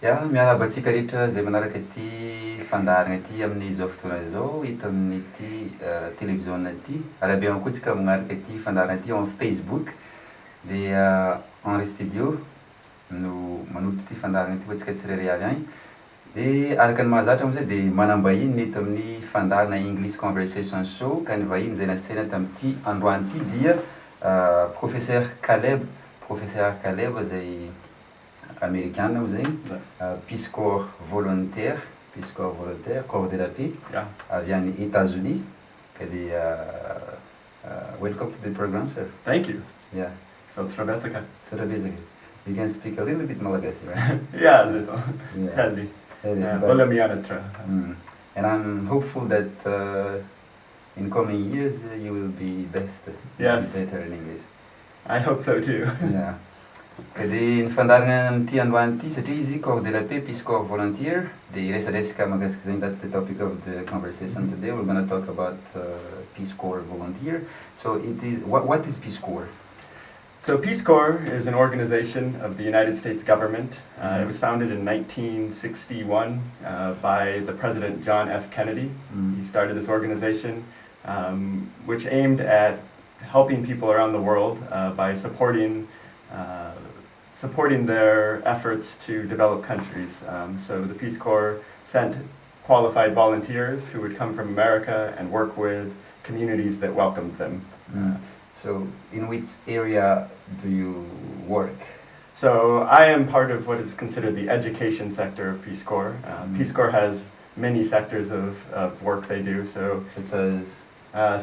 Ya, miarabantsika rehetra zay manaraka ity fandaharana ity amin'izao fotoana izao hita amin'ity télévision ity. Arabe ihany koa tsika magnaraka ity fandaharana ity amin'ny Facebook. Dia Henristudio no manoto ity fandaharana ity tsika tsirairay avy agny. Dia araka ny mahazatra amizay dia manam-bahiny mety amin'ny fandaharana English Conversation Show ka ny vahiny zay nasaina tamin'ity androany ity dia professeur Caleb zay américain ou piscor volontaire, corps de la paix, vient des États-Unis. Welcome to the program, sir. Thank you. Yeah. So Trabetica. So you can speak a little bit Malagasy, right? Yeah, a little. Yeah. Heavy. And I'm hopeful that in coming years you will be best. Yes. Better in English. I hope so too. Yeah. Dia ny fandarana amin'ity androany ity satria izy corps de la paix plus corps volunteer dia resadresaka mahakasika zegny. That's the topic of the conversation today. We're going to talk about Peace Corps volunteer. So it is what is Peace Corps? So Peace Corps is an organization of the United States government. It was founded in 1961 by the President John F. Kennedy. He started this organization which aimed at helping people around the world by supporting their efforts to develop countries. So the Peace Corps sent qualified volunteers who would come from America and work with communities that welcomed them. So in which area do you work? So I am part of what is considered the education sector of Peace Corps. Peace Corps has many sectors of work they do. So it says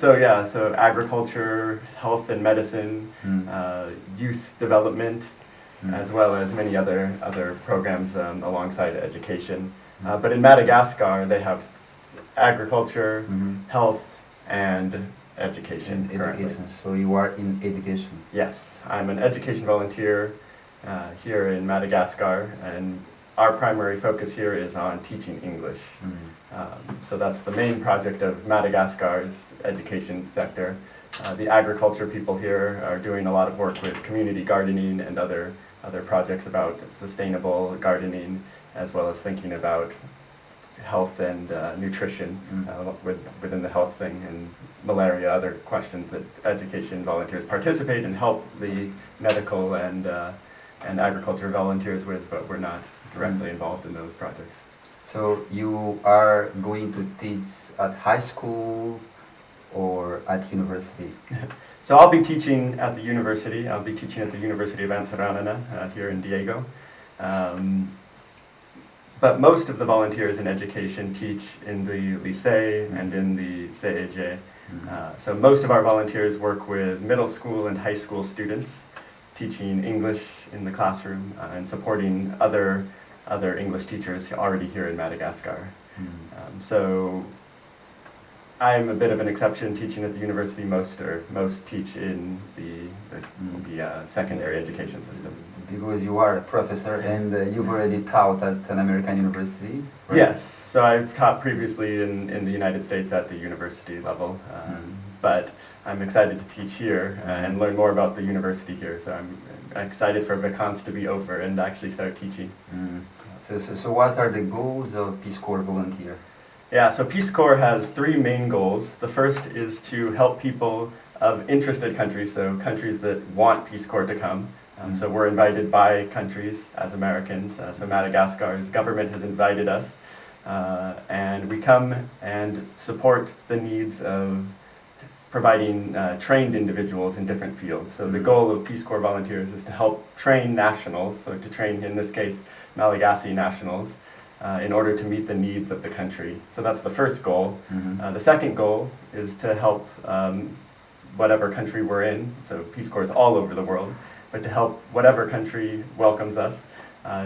so agriculture, health and medicine, youth development, as well as many other programs alongside education. But in Madagascar, they have agriculture, health, and education. Education. So you are in education. Yes, I'm an education volunteer here in Madagascar, and our primary focus here is on teaching English. So that's the main project of Madagascar's education sector. The agriculture people here are doing a lot of work with community gardening and other projects about sustainable gardening, as well as thinking about health and nutrition within the health thing, and malaria, other questions that education volunteers participate and help the medical and agriculture volunteers with, but we're not directly involved in those projects. So you are going to teach at high school or at university? So I'll be teaching at the university. I'll be teaching at the University of Antsiranana here in Diego. But most of the volunteers in education teach in the lycée and in the CEG. So most of our volunteers work with middle school and high school students, teaching English in the classroom and supporting other English teachers already here in Madagascar. So I'm a bit of an exception teaching at the university. Most teach in the secondary education system. Because you are a professor and you've already taught at an American university, right? Yes, so I've taught previously in the United States at the university level, but I'm excited to teach here and learn more about the university here. So I'm excited for vacances to be over and actually start teaching. So what are the goals of Peace Corps volunteer? Yeah, so Peace Corps has three main goals. The first is to help people of interested countries, so countries that want Peace Corps to come. So we're invited by countries as Americans. So Madagascar's government has invited us, and we come and support the needs of providing trained individuals in different fields. So the goal of Peace Corps volunteers is to help train nationals, so to train, in this case, Malagasy nationals, in order to meet the needs of the country. So that's the first goal. The second goal is to help whatever country we're in, so Peace Corps is all over the world, but to help whatever country welcomes us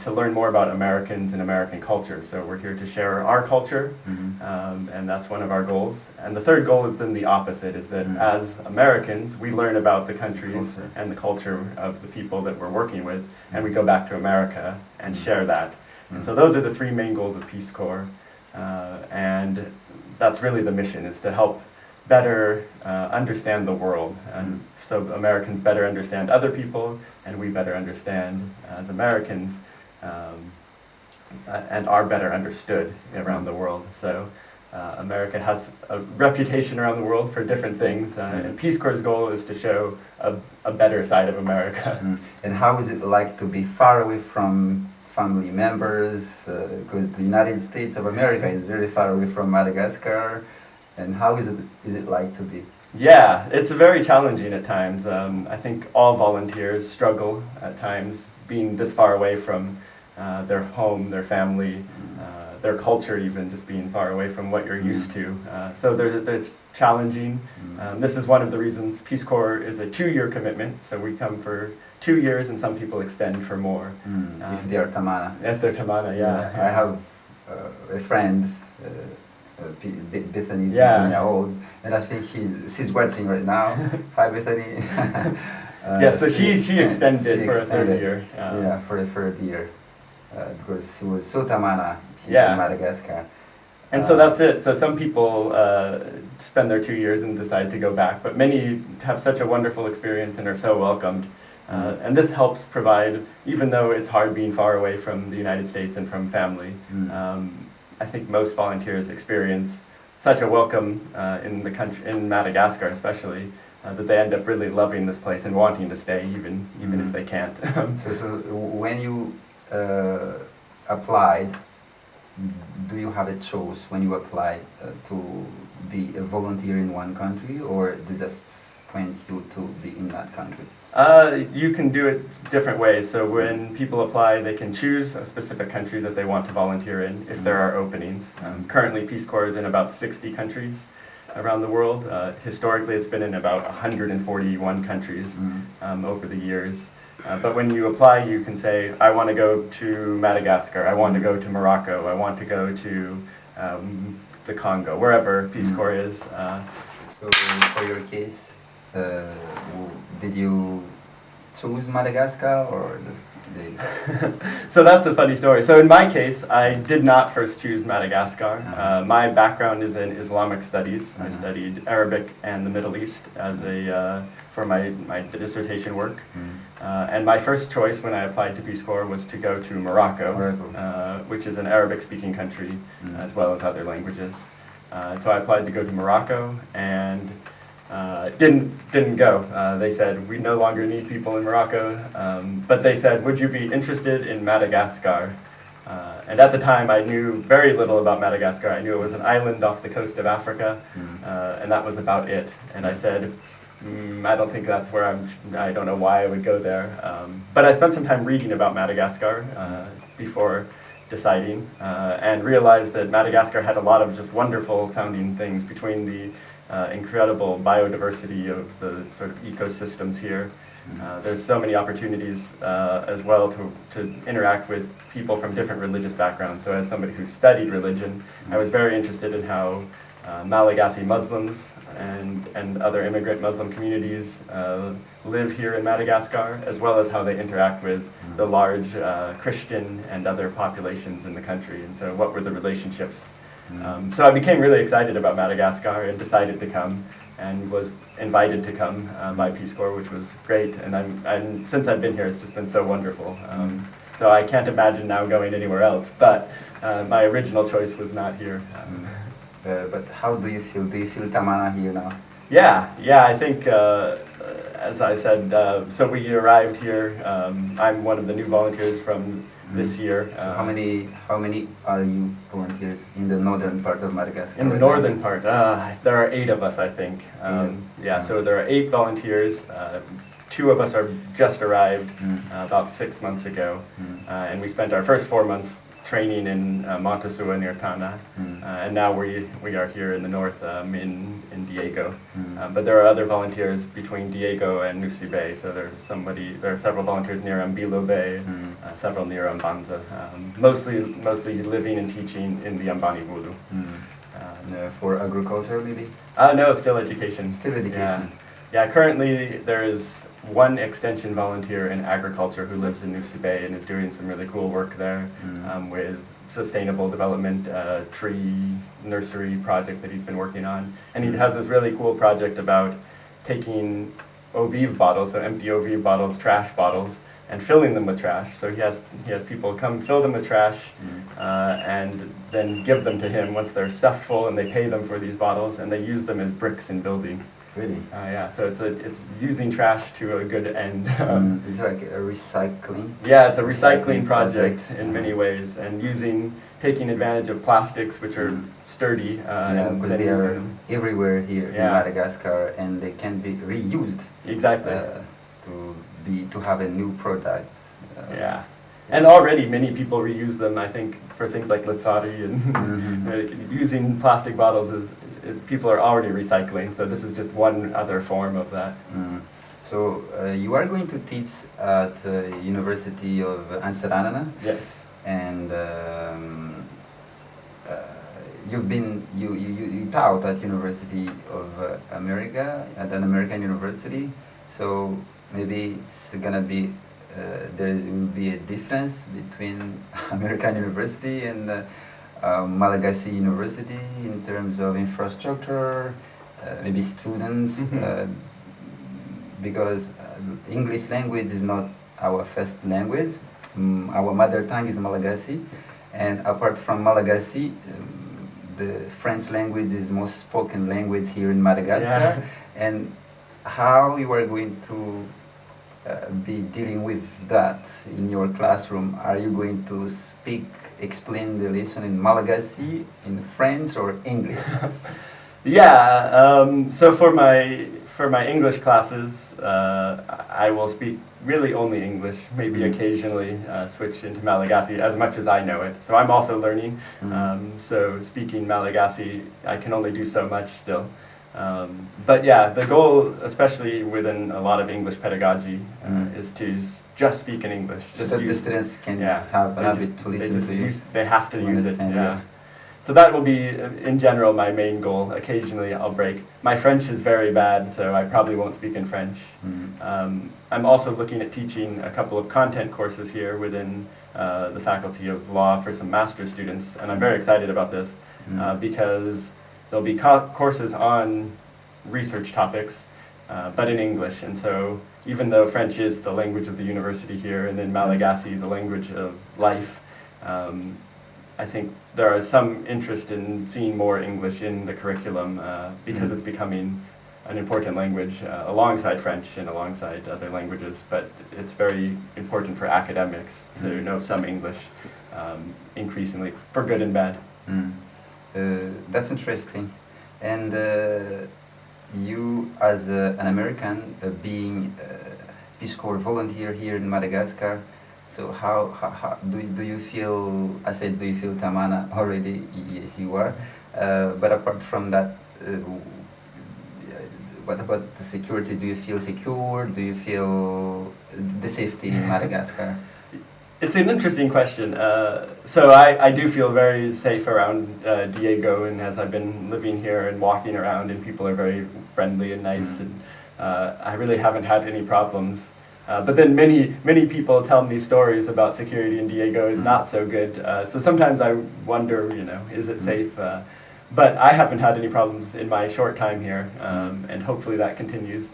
to learn more about Americans and American culture. So we're here to share our culture, and that's one of our goals. And the third goal is then the opposite, is that as Americans, we learn about the countries and the culture of the people that we're working with, and we go back to America and share that. And so those are the three main goals of Peace Corps, and that's really the mission, is to help better understand the world, and so Americans better understand other people, and we better understand as Americans and are better understood around the world. So America has a reputation around the world for different things, and Peace Corps' goal is to show a better side of America. And how is it like to be far away from family members? Because the United States of America is very far away from Madagascar. And how is it like to be? Yeah, it's very challenging at times. I think all volunteers struggle at times being this far away from their home, their family, their culture, even just being far away from what you're used to. So it's challenging. This is one of the reasons Peace Corps is a 2-year commitment. So we come for 2 years, and some people extend for more. If they are Tamana. If they're Tamana, yeah. I have a friend. Bethany, Yeah. Bethany old, and I think she's watching right now. Hi, Bethany. Yeah, so she extended for a third year. Yeah, for the third year, because she was so Tamana here Yeah. in Madagascar. And so that's it. So some people spend their 2 years and decide to go back, but many have such a wonderful experience and are so welcomed. And this helps provide, even though it's hard being far away from the United States and from family, I think most volunteers experience such a welcome in the country, in Madagascar especially, that they end up really loving this place and wanting to stay, even if they can't. So when you applied, do you have a choice when you apply to be a volunteer in one country, or they just point you to be in that country? You can do it different ways. So when people apply, they can choose a specific country that they want to volunteer in if there are openings. Currently, Peace Corps is in about 60 countries around the world. Historically, it's been in about 141 countries over the years. But when you apply, you can say, I want to go to Madagascar, I want to go to Morocco, I want to go to the Congo, wherever Peace Corps is. So for your case, did you choose Madagascar or just So that's a funny story. So in my case, I did not first choose Madagascar. My background is in Islamic studies. I studied Arabic and the Middle East as for my dissertation work. And my first choice when I applied to Peace Corps was to go to Morocco, which is an Arabic-speaking country, as well as other languages. So I applied to go to Morocco, and didn't go. They said, we no longer need people in Morocco, but they said, would you be interested in Madagascar? And at the time, I knew very little about Madagascar. I knew it was an island off the coast of Africa, and that was about it. And I said, I don't think that's where I don't know why I would go there. But I spent some time reading about Madagascar before deciding, and realized that Madagascar had a lot of just wonderful sounding things between the incredible biodiversity of the sort of ecosystems here. There's so many opportunities as well to interact with people from different religious backgrounds. So as somebody who studied religion, I was very interested in how Malagasy Muslims and other immigrant Muslim communities live here in Madagascar, as well as how they interact with the large Christian and other populations in the country. And so what were the relationships? So I became really excited about Madagascar and decided to come, and was invited to come by Peace Corps, which was great. And since I've been here, it's just been so wonderful. So I can't imagine now going anywhere else. But my original choice was not here. But how do you feel? Do you feel Tamana here now? Yeah. I think, as I said, so we arrived here. I'm one of the new volunteers from this year. So how many are you volunteers in the northern part of Madagascar? In the northern part, there are 8 of us, I think. So there are 8 volunteers. 2 of us are just arrived about 6 months ago, and we spent our first 4 months training in Montesua near Tana, and now we are here in the north in Diego. But there are other volunteers between Diego and Nusi Bay, so there are several volunteers near Ambilo Bay, several near Ambanza, mostly living and teaching in the Ambani Bulu. For agriculture, maybe? No, still education. Still education. Yeah, currently there is one extension volunteer in agriculture who lives in Nusi Bay and is doing some really cool work there with sustainable development, tree nursery project that he's been working on. And he has this really cool project about taking OViv bottles, so empty OViv bottles, trash bottles, and filling them with trash. So he has people come fill them with trash, and then give them to him once they're stuffed full, and they pay them for these bottles, and they use them as bricks in building. Really? Yeah, so it's using trash to a good end. It's like a recycling. Yeah, it's a recycling project project. in many ways, and taking advantage of plastics, which are sturdy. Yeah, and because then they using are them. everywhere here in Yeah. Madagascar, and they can be reused Exactly. to have a new product. Yeah. And already many people reuse them, I think, for things like Litsari and using plastic bottles people are already recycling, so this is just one other form of that. So you are going to teach at University of Amsterdam, Yes. and you taught at University of America, at an American university, so maybe it's gonna be there will be a difference between American University and Malagasy University in terms of infrastructure, maybe students, because English language is not our first language. Our mother tongue is Malagasy, and apart from Malagasy, the French language is most spoken language here in Madagascar. And how you are going to be dealing with that in your classroom? Are you going to explain the lesson in Malagasy, in French, or English? Yeah, so for my English classes, I will speak really only English, maybe occasionally switch into Malagasy as much as I know it. So I'm also learning, so speaking Malagasy, I can only do so much still. But yeah, the goal, especially within a lot of English pedagogy, is to just speak in English. Just so the students can have an habit to listen to you. They have to use it, yeah. So that will be, in general, my main goal. Occasionally I'll break. My French is very bad, so I probably won't speak in French. I'm also looking at teaching a couple of content courses here within the Faculty of Law for some master's students, and I'm very excited about this because there'll be courses on research topics, but in English. And so even though French is the language of the university here, and then Malagasy the language of life, I think there is some interest in seeing more English in the curriculum because it's becoming an important language alongside French and alongside other languages, but it's very important for academics to know some English increasingly, for good and bad. That's interesting. And you, as an American, being a Peace Corps volunteer here in Madagascar, so how do you feel? I said, do you feel Tamana already? Yes, you are. But apart from that, what about the security? Do you feel secure? Do you feel the safety in Madagascar? It's an interesting question. So I do feel very safe around Diego, and as I've been living here and walking around, and people are very friendly and nice, and I really haven't had any problems. But then many people tell me stories about security in Diego is not so good. So sometimes I wonder, is it safe? But I haven't had any problems in my short time here, and hopefully that continues.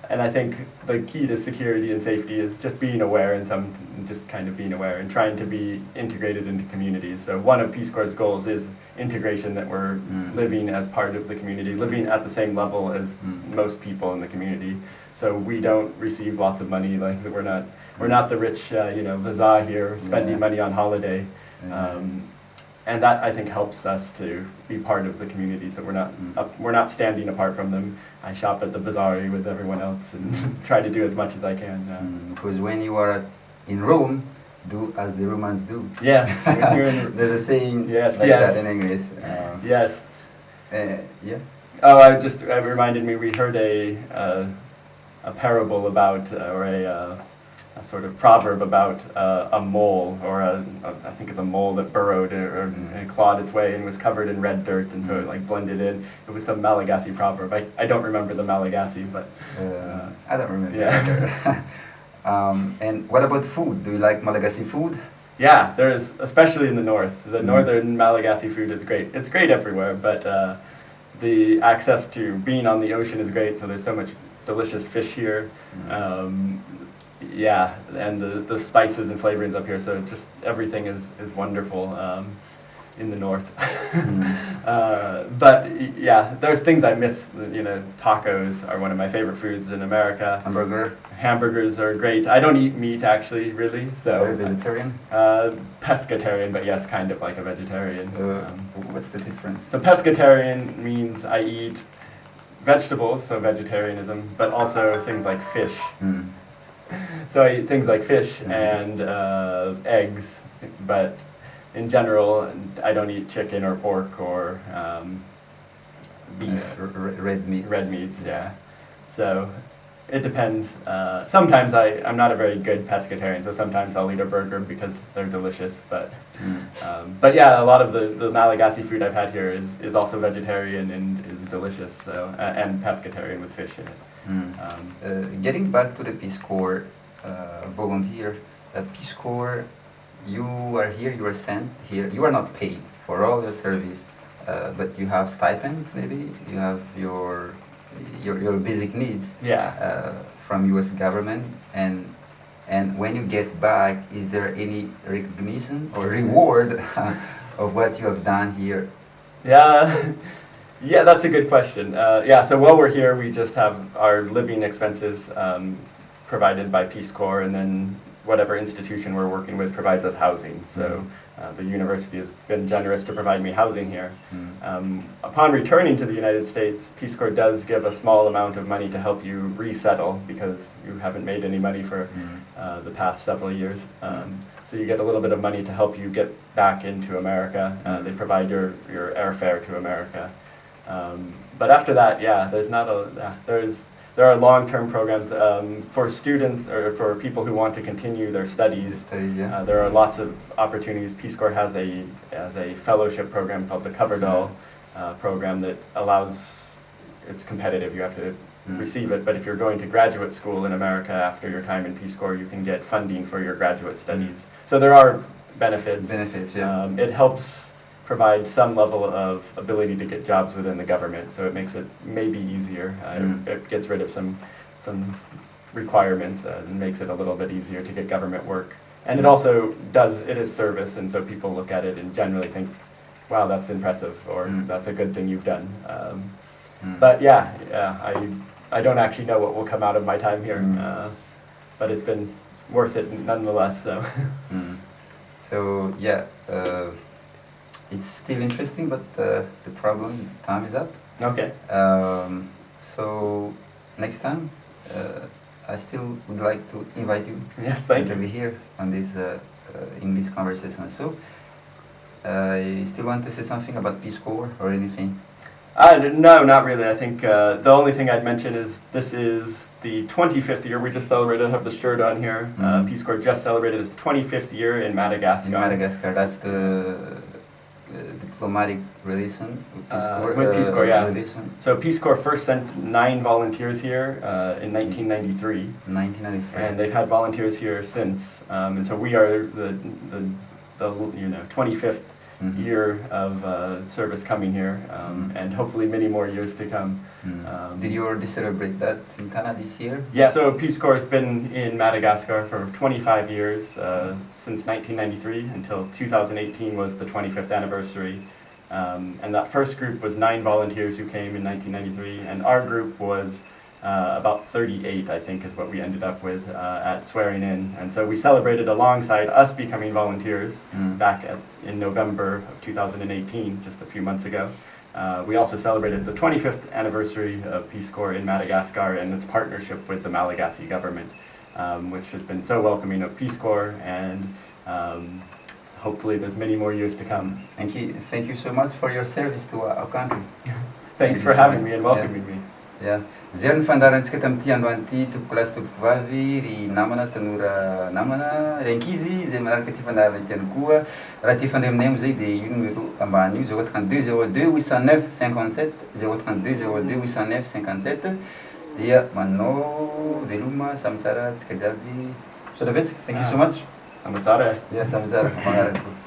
And I think the key to security and safety is just being aware, and just kind of being aware and trying to be integrated into communities. So one of Peace Corps' goals is integration, that we're living as part of the community, living at the same level as most people in the community. So we don't receive lots of money, like we're not the rich, bazaar here spending money on holiday. And that, I think, helps us to be part of the community, so we're not standing apart from them. I shop at the bazaar with everyone else and try to do as much as I can. Because when you are in Rome, do as the Romans do. Yes. There's a saying that in English. Yes. Yeah. Oh, it reminded me, we heard a parable about, or a sort of proverb about a mole, or I think it's a mole that burrowed and clawed its way and was covered in red dirt, and so it blended in. It was some Malagasy proverb. I don't remember the Malagasy, but I don't remember. Yeah. And what about food? Do you like Malagasy food? Yeah, there is, especially in the north. The northern Malagasy food is great. It's great everywhere, but the access to being on the ocean is great. So there's so much delicious fish here. yeah, and the spices and flavorings up here, so just everything is wonderful in the north. But yeah, there's things I miss. You know, tacos are one of my favorite foods in America. Hamburgers are great. I don't eat meat actually, really. So are you vegetarian? Pescatarian, but yes, kind of like a vegetarian. What's the difference? So pescatarian means I eat vegetables, so vegetarianism, but also things like fish. So I eat things like fish and eggs, but in general, I don't eat chicken or pork or beef. Red meat. Red meats, yeah. So it depends. Sometimes I'm not a very good pescatarian, so sometimes I'll eat a burger because they're delicious. But yeah, a lot of the Malagasy food I've had here is also vegetarian and is delicious. So and pescatarian with fish in it. Getting back to the Peace Corps volunteer, Peace Corps, you are here, you are sent here, you are not paid for all your service, but you have stipends, maybe you have your basic needs from U.S. government, and when you get back, is there any recognition or reward of what you have done here? Yeah, that's a good question. So while we're here, we just have our living expenses provided by Peace Corps, and then whatever institution we're working with provides us housing. So the university has been generous to provide me housing here. Upon returning to the United States, Peace Corps does give a small amount of money to help you resettle because you haven't made any money for the past several years. So you get a little bit of money to help you get back into America. They provide your airfare to America. But after that, there are long-term programs for students or for people who want to continue their studies. There are lots of opportunities. Peace Corps has a fellowship program called the Coverdell program that allows, it's competitive, you have to receive it, but if you're going to graduate school in America after your time in Peace Corps, you can get funding for your graduate studies. So there are benefits. It helps provide some level of ability to get jobs within the government, so it makes it maybe easier. It gets rid of some requirements and makes it a little bit easier to get government work. And it also it is service, and so people look at it and generally think, wow, that's impressive, or that's a good thing you've done. But I don't actually know what will come out of my time here, but it's been worth it nonetheless. So, so yeah. It's still interesting, but the time is up. Okay. So next time, I still would like to invite you. Yes, thank you. To be here on this English conversation. So, you still want to say something about Peace Corps or anything? No, not really. I think the only thing I'd mention is this is the 25th year. We just celebrated, I have the shirt on here. Peace Corps just celebrated its 25th year in Madagascar. In Madagascar, that's the diplomatic relation with Peace Corps. With Peace Corps, yeah. Relation. So Peace Corps first sent 9 volunteers here in 1993. 1993. And they've had volunteers here since. And so we are the 25th year of service coming here, and hopefully many more years to come. Did you already celebrate that in Canada this year? Yeah, so Peace Corps has been in Madagascar for 25 years, since 1993 until 2018 was the 25th anniversary. And that first group was 9 volunteers who came in 1993, and our group was about 38, I think, is what we ended up with at swearing in. And so we celebrated alongside us becoming volunteers back in November of 2018, just a few months ago. We also celebrated the 25th anniversary of Peace Corps in Madagascar and its partnership with the Malagasy government, which has been so welcoming of Peace Corps, and hopefully there's many more years to come. Thank you so much for your service to our country. Thanks for having me and welcoming me. Yeah. Zay ny fandarantsika tamin'ity androany ity tompoko lasy tompoko vavy ry namana tanora namana ry ankizy zay manaraka ty fandarana ity ihany koa raha ty fandray aminay moa zay dia io numéro ambany io 032 02 809 57 032 02 809 57 dia manao veloma samy tsara tsika jiaby. Soda vetsika, thank you so much. Samy tsara. Yeah, samy tsara magnaraka.